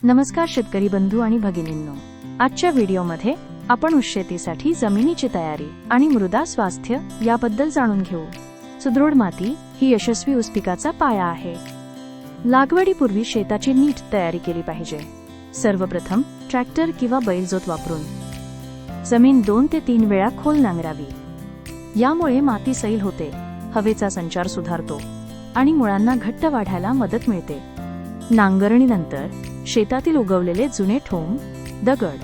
नमस्कार शेतकरी बंधू आणि भगिनींनो, आजच्या व्हिडिओमध्ये आपण ऊस शेतीसाठी जमिनीची तयारी आणि मृदा स्वास्थ्य याबद्दल जाणून घेऊ. सुदृढ माती ही यशस्वी ऊस पिकाचा पाया आहे. लागवडीपूर्वी शेताची नीट तयारी केली पाहिजे. सर्वप्रथम ट्रॅक्टर किंवा बैलजोत वापरून जमीन 2 ते 3 वेळा खोल नांगरावी. यामुळे माती सैल होते, हवेचा संचार सुधारतो आणि मुळांना घट्ट वाढायला मदत मिळते. नांगरणीनंतर शेतातील उगवलेले जुने ठोंब, दगड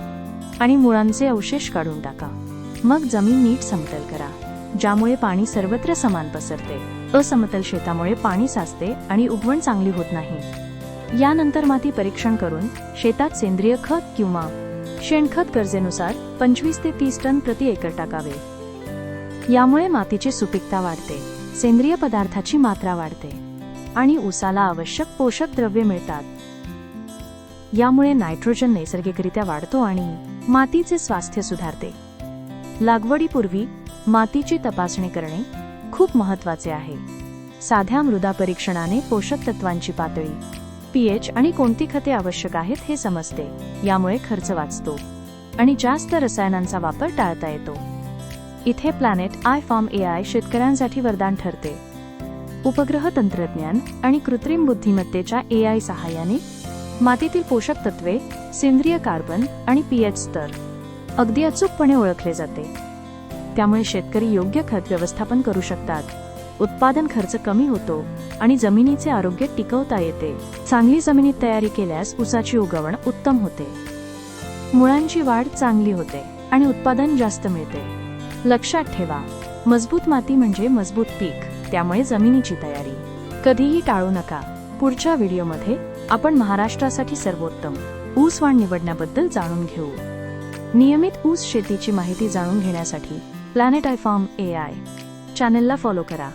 आणि मुळांचे अवशेष काढून टाका. मग जमीन नीट समतल करा, ज्यामुळे पाणी सर्वत्र समान पसरते. असमतल शेतामुळे पाणी साचते आणि उगवण चांगली होत नाही. यानंतर माती परीक्षण करून शेतात सेंद्रिय खत किंवा शेणखत गरजेनुसार 25 ते 30 टन प्रति एकर टाकावे. यामुळे मातीची सुपीकता वाढते, सेंद्रिय पदार्थाची मात्रा वाढते आणि ऊसाला आवश्यक पोषक द्रव्ये मिळतात. यामुळे नायट्रोजन नैसर्गिकरित्या वाढतो आणि मातीचे स्वास्थ्य सुधारते. लागवडीपूर्वी मातीची तपासणी करणे खूप महत्त्वाचे आहे. साध्या मृदा परीक्षणाने पोषक तत्वांची पातळी, पीएच आणि कोणती खते आवश्यक आहेत हे समजते. यामुळे खर्च वाचतो आणि जास्त रसायनांचा वापर टाळता येतो. इथे प्लॅनेट आय फार्म AI शेतकऱ्यांसाठी वरदान ठरते. उपग्रह तंत्रज्ञान आणि कृत्रिम बुद्धिमत्तेच्या AI सहाय्याने मातीतील पोषक तत्वे, सेंद्रिय कार्बन आणि पीएच स्तर अगदी अचूकपणे ओळखले जाते. त्यामुळे शेतकरी योग्य खत व्यवस्थापन करू शकतात. उत्पादन खर्च कमी होतो आणि जमिनीचे आरोग्य टिकवता येते. चांगली जमिनीत तयारी केल्यास ऊसाची उगवण उत्तम होते, मुळांची वाढ चांगली होते आणि उत्पादन जास्त मिळते. लक्षात ठेवा, मजबूत माती म्हणजे मजबूत पीक. त्यामुळे जमिनीची तयारी कधीही टाळू नका. पुढच्या व्हिडिओमध्ये आपण महाराष्ट्रासाठी सर्वोत्तम ऊस वाण निवडण्याबद्दल जाणून घेऊ. नियमित ऊस शेतीची माहिती जाणून घेण्यासाठी प्लॅनेट आय फार्म AI चॅनलला फॉलो करा.